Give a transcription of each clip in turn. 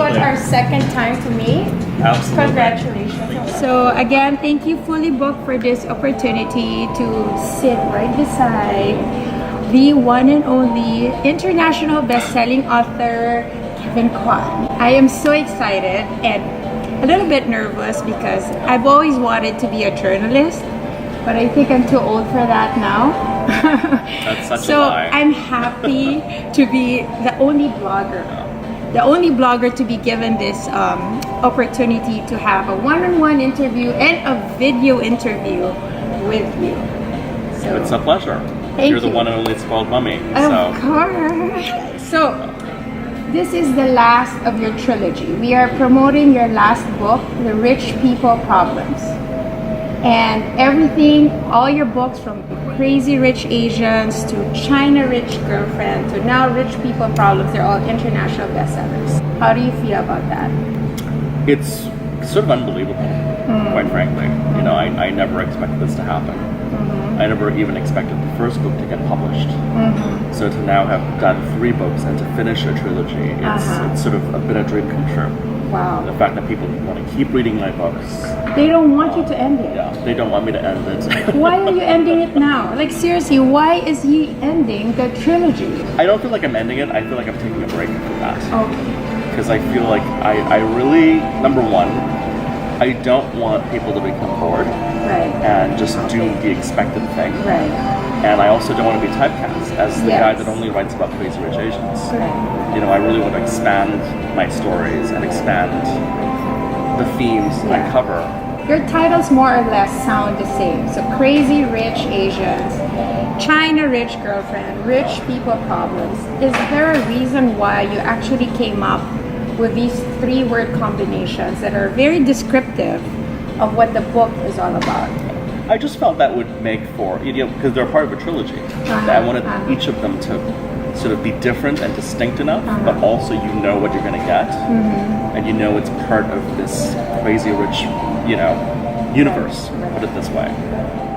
was our second time to meet. Absolutely. Congratulations. So again, thank you, Fully Booked, for this opportunity to sit right beside the one and only international best-selling author, Kwan. I am so excited and a little bit nervous because I've always wanted to be a journalist, but I think I'm too old for that now. That's such so a lie. I'm happy to be the only blogger to be given this opportunity to have a one-on-one interview and a video interview with you. So It's a pleasure. You're the one and only spoiled mummy. Of course. So this is the last of your trilogy. We are promoting your last book, The Rich People Problems. And everything, all your books from Crazy Rich Asians to China Rich Girlfriend to now Rich People Problems, they're all international bestsellers. How do you feel about that? It's sort of unbelievable, quite frankly. You know, I never expected this to happen. I never even expected the first book to get published. So to now have done 3 books and to finish a trilogy, it's sort of been a dream come true. Wow. The fact that people want to keep reading my books. They don't want you to end it. Yeah, they don't want me to end it. Why are you ending it now? Like seriously, why is he ending the trilogy? I don't feel like I'm ending it. I feel like I'm taking a break from that. Okay. Because I feel like I really, number one, I don't want people to become bored and just do the expected thing. And I also don't want to be typecast as the guy that only writes about Crazy Rich Asians. You know, I really want to expand my stories and expand the themes I cover. Your titles more or less sound the same. So Crazy Rich Asians, China Rich Girlfriend, Rich People Problems. Is there a reason why you actually came up with these 3-word combinations that are very descriptive of what the book is all about? I just felt that would make for, you know, because they're part of a trilogy. I wanted each of them to sort of be different and distinct enough, but also you know what you're going to get, and you know it's part of this crazy rich, you know, universe, put it this way.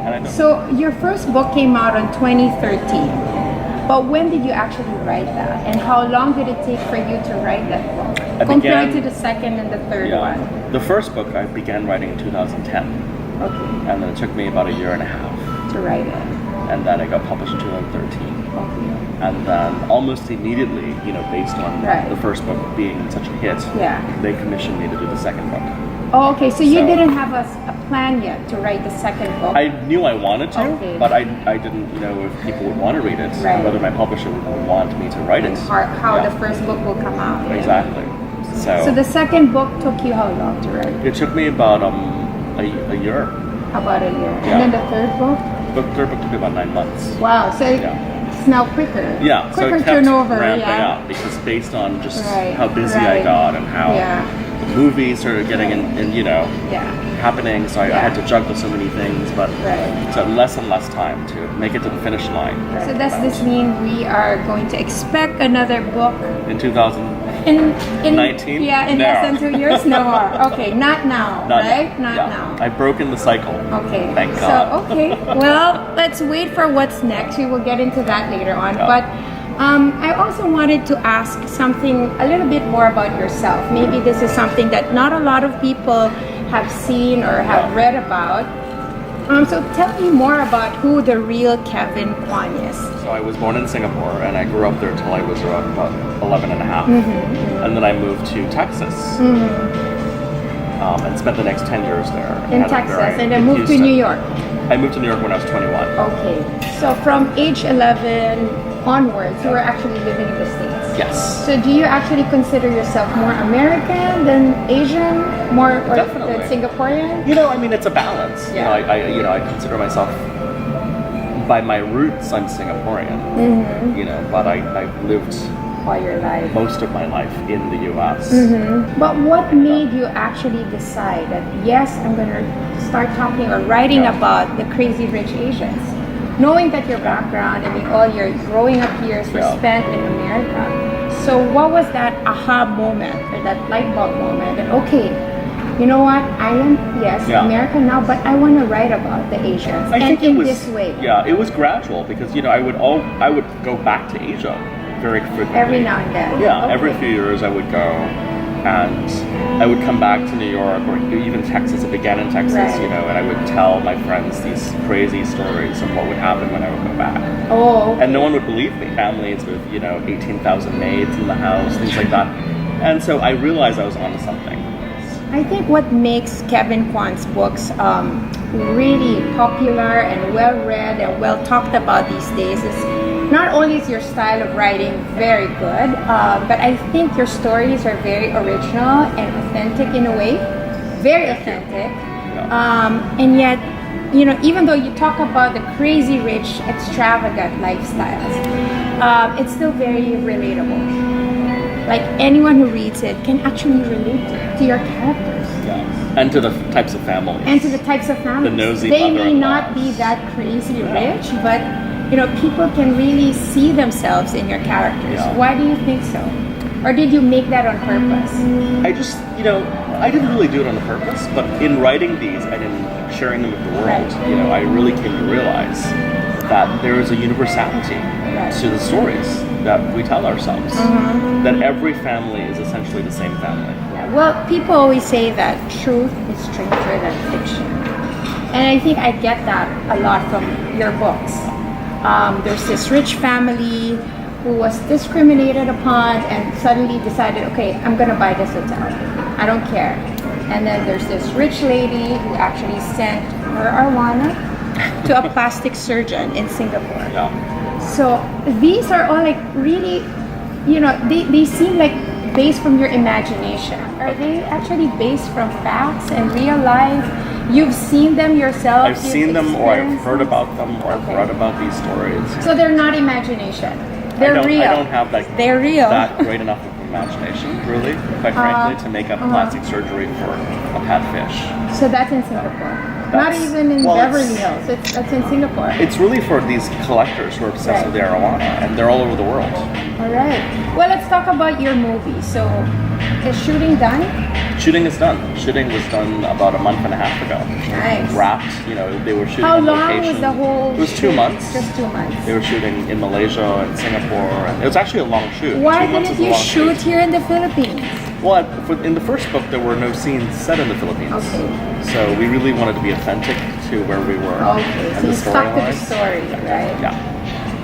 And I know. So your first book came out in 2013, but when did you actually write that? And how long did it take for you to write that book, compared to the second and the third one? The first book I began writing in 2010. Okay. And then it took me about 1.5 years to write it. And then it got published in 2013. Okay. And then almost immediately, you know, based on the first book being such a hit, they commissioned me to do the second book. Oh, okay. So you didn't have a plan yet to write the second book? I knew I wanted to, but I didn't know if people would want to read it, and whether my publisher would want me to write it. How the first book will come out. Exactly. So the second book took you how long to write? It took me about a year. About a year. And then the third book? The third book took me about 9 months. Wow. So it's now quicker. Yeah. Quicker so it kept turnover. ramping up because based on just how busy I got and how the movies started getting in you know, happening. So I had to juggle so many things, but so less and less time to make it to the finish line. So does this mean we are going to expect another book in 2019? Yeah, in less than 2 years? No more. Okay, not now, right? Not now. I've broken the cycle. Okay. Thank God. So, okay. Well, let's wait for what's next. We will get into that later on. But I also wanted to ask something a little bit more about yourself. Maybe this is something that not a lot of people have seen or have read about. So tell me more about who the real Kevin Kwan is. So I was born in Singapore and I grew up there till I was about 11 and a half. And then I moved to Texas and spent the next 10 years there. In Texas, and then moved to New York. I moved to New York when I was 21. Okay. So from age 11 onwards, you were actually living in the States. Yes. So do you actually consider yourself more American than Asian, more or than Singaporean? You know, I mean, it's a balance. Yeah. You know, I consider myself, by my roots, I'm Singaporean. You know, but I've lived all your life, most of my life in the U.S. But what made you actually decide that yes, I'm going to start talking or writing about the Crazy Rich Asians, knowing that your background, I mean, all your growing up years were spent in America? So what was that aha moment or that light bulb moment? And okay, you know what? I am American now, but I want to write about the Asians, and in this way. Yeah, it was gradual because you know I would go back to Asia very frequently. Every now and then. Yeah, every few years I would go. and I would come back to New York or even Texas. It began in Texas, you know, and I would tell my friends these crazy stories of what would happen when I would go back. Oh. Okay. And no one would believe me. Families with, you know, 18,000 maids in the house, things like that. And so I realized I was onto something. I think what makes Kevin Kwan's books really popular and well-read and well talked about these days is not only is your style of writing very good, but I think your stories are very original and authentic in a way, very authentic. And yet, you know, even though you talk about the crazy rich, extravagant lifestyles, it's still very relatable. Like anyone who reads it can actually relate to your characters. Yeah. And to the types of families. And to the types of families. The nosy they may mother-in-laws. not be that crazy rich, but you know, people can really see themselves in your characters. Yeah. Why do you think so? Or did you make that on purpose? I just, you know, I didn't really do it on purpose, but in writing these and in sharing them with the world, you know, I really came to realize that there is a universality to the stories that we tell ourselves. That every family is essentially the same family. Yeah. Well, people always say that truth is stranger than fiction. And I think I get that a lot from your books. There's this rich family who was discriminated upon and suddenly decided, okay, I'm gonna buy this hotel. I don't care. And then there's this rich lady who actually sent her arwana to a plastic surgeon in Singapore. Yeah. So these are all like really, you know, they seem like based from your imagination. Are they actually based from facts and real life? You've seen them yourself? I've seen them, or I've heard about them, or I've read about these stories. So they're not imagination. They're real. I don't have that. They're real. That great enough of imagination, really, quite frankly, to make up plastic surgery for a catfish. So that's in Singapore. Not even in Beverly Hills. That's in Singapore. It's really for these collectors who are obsessed with the arowana, and they're all over the world. All right. Well, let's talk about your movie. So, is shooting done? Shooting is done. Shooting was done about a month and a half ago. Nice. Wrapped. You know, they were shooting How on long location. was the whole? It was 2 months. Just 2 months. They were shooting in Malaysia and Singapore, and it was actually a long shoot. Why 2 months didn't is a you long shoot here in the Philippines? Well, in the first book, there were no scenes set in the Philippines. Okay. So we really wanted to be authentic to where we were. Okay, and so the you stuck to the storyline. story, right? Yeah.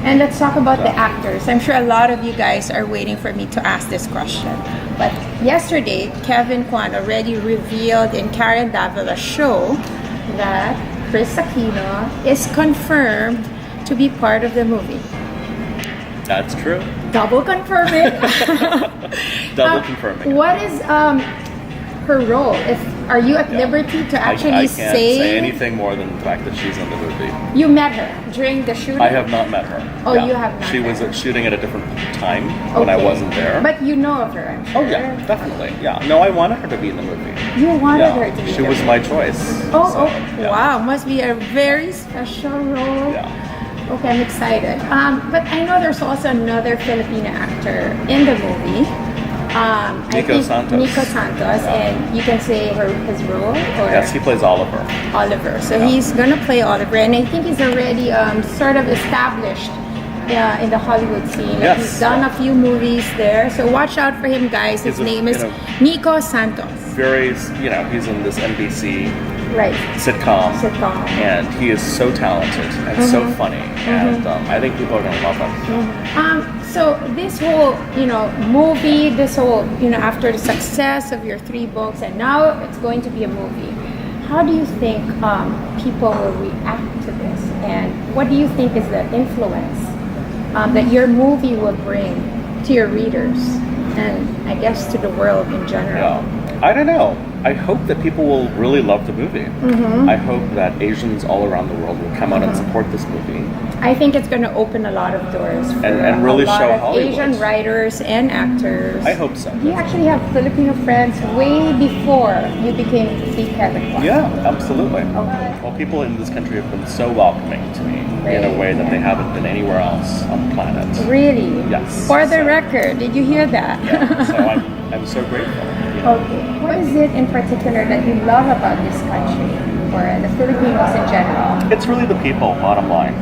And let's talk about the actors. I'm sure a lot of you guys are waiting for me to ask this question. But yesterday, Kevin Kwan already revealed in Karen Davila's show that Chris Aquino is confirmed to be part of the movie. That's true. Double confirming. Double confirming. What is her role? Are you at liberty to actually I can't say anything more than the fact that she's in the movie. You met her during the shooting? I have not met her. Oh, you have not She met was shooting at a different time when I wasn't there. But you know of her, I'm sure. Oh yeah, definitely. Yeah. No, I wanted her to be in the movie. You wanted her to be She was my choice. Wow, must be a very special role. Yeah. Okay, I'm excited. But I know there's also another Filipino actor in the movie. Nico Santos, and you can say his role? Or Yes, he plays Oliver. Oliver. So he's gonna play Oliver, and I think he's already sort of established in the Hollywood scene. Like he's done a few movies there, so watch out for him, guys. His name is Nico Santos. Very, he's in this NBC sitcom, and he is so talented and so funny, and I think people are gonna love him. So this whole, movie, this whole, after the success of your 3 books, and now it's going to be a movie. How do you think people will react to this, and what do you think is the influence that your movie will bring to your readers, and I guess to the world in general? Yeah. I don't know. I hope that people will really love the movie. I hope that Asians all around the world will come out and support this movie. I think it's going to open a lot of doors for and really a lot show of Hollywood. Asian writers and actors. I hope so. You actually have Filipino friends way before you became the Kevin Kwan. Yeah, absolutely. Okay. Well, people in this country have been so welcoming to me in a way that they haven't been anywhere else on the planet. Really? Yes. For the record, did you hear that? Yeah. So I'm so grateful. Okay. What is it in particular that you love about this country, or the Filipinos in general? It's really the people, bottom line.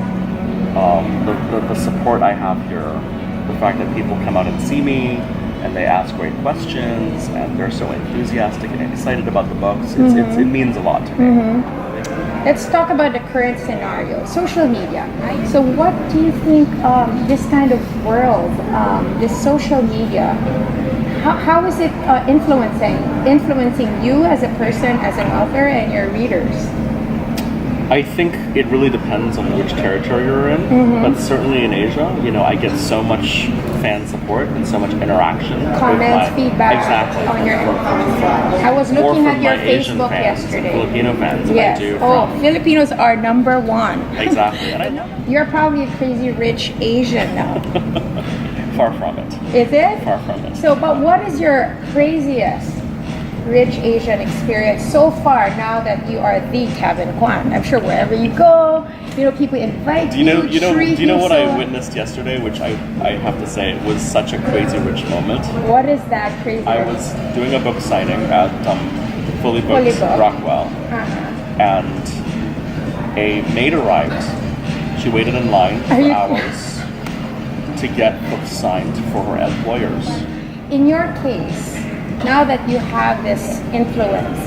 The support I have here, the fact that people come out and see me, and they ask great questions, and they're so enthusiastic and excited about the books. It means a lot to me. Let's talk about the current scenario, social media. So what do you think this kind of world, this social media, how is it influencing you as a person, as an author, and your readers? I think it really depends on which territory you're in, but certainly in Asia, I get so much fan support and so much interaction. Comments, feedback exactly, on your I was looking at your Facebook yesterday. Filipino fans, yes. I do. Filipinos are number one. Exactly, and I love it. You're probably a crazy rich Asian now. Far from it. Is it? Far from it. So, but what is your craziest rich Asian experience so far now that you are the Kevin Kwan? I'm sure wherever you go, people invite you. Do you know what so I witnessed yesterday, which I have to say was such a crazy rich moment? What is that crazy? I was doing a book signing at Fully Booked Rockwell, and a maid arrived. She waited in line for hours to get books signed for her employers. In your case, now that you have this influence,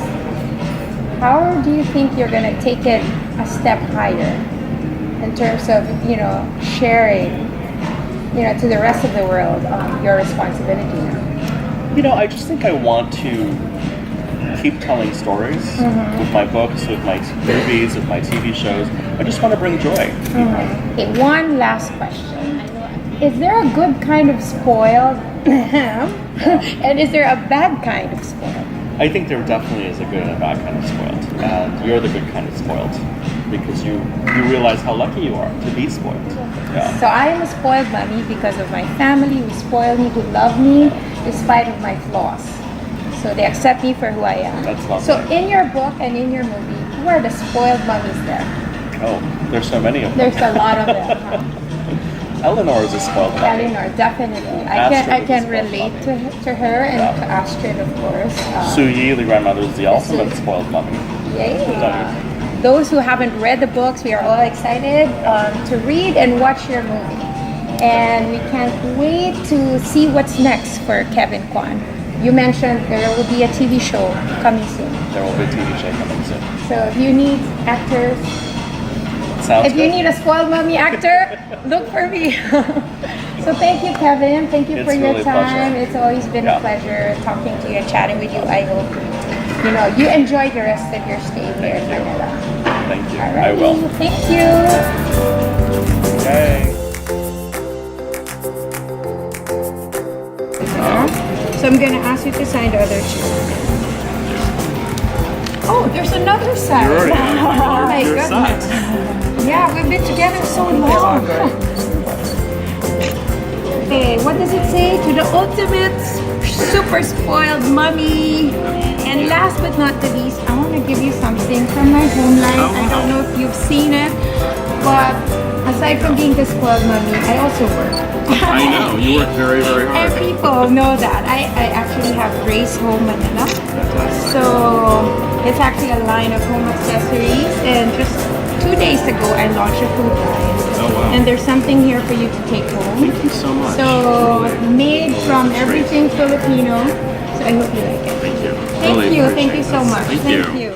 how do you think you're going to take it a step higher in terms of, sharing, to the rest of the world your responsibility now? I just think I want to keep telling stories with my books, with my movies, with my TV shows. I just want to bring joy. Okay, one last question. Is there a good kind of spoiled and is there a bad kind of spoiled? I think there definitely is a good and a bad kind of spoiled. And you're the good kind of spoiled because you realize how lucky you are to be spoiled. Yeah. So I am a spoiled mommy because of my family who spoil me, who love me despite of my flaws. So they accept me for who I am. That's lovely. So in your book and in your movie, who are the spoiled mummies there? Oh, there's so many of them. There's a lot of them. Eleanor is a spoiled mummy. Eleanor, definitely. I can relate to her and to Astrid, of course. Su Yi, the grandmother, is the ultimate spoiled mummy. Yay! Those who haven't read the books, we are all excited to read and watch your movie. And we can't wait to see what's next for Kevin Kwan. You mentioned there will be a TV show coming soon. There will be a TV show coming soon. So if you need actors, Sounds if you need a spoiled mommy actor, look for me. So thank you, Kevin. Thank you for your really time. It's always been a pleasure talking to you and chatting with you. I hope you enjoy the rest of your stay here in Manila. Thank you. Alrighty. I will. Thank you. Okay. So I'm gonna ask you to sign the other two. Oh, there's another side. You're already Oh my your goodness. side. Yeah, we've been together so long. Okay, what does it say? To the ultimate super spoiled mommy. And last but not the least, I want to give you something from my home life. I don't know if you've seen it, but aside from being the spoiled mommy, I also work. I know, you work very, very hard. And people know that. I actually have Grace Home Manila. So it's actually a line of home accessories, and just 2 days ago I launched a food line. Oh wow. And there's something here for you to take home. Thank you so much. So made from everything Filipino. So I hope you like it. Thank you. Thank Really you. appreciate Thank you so this. much. Thank you.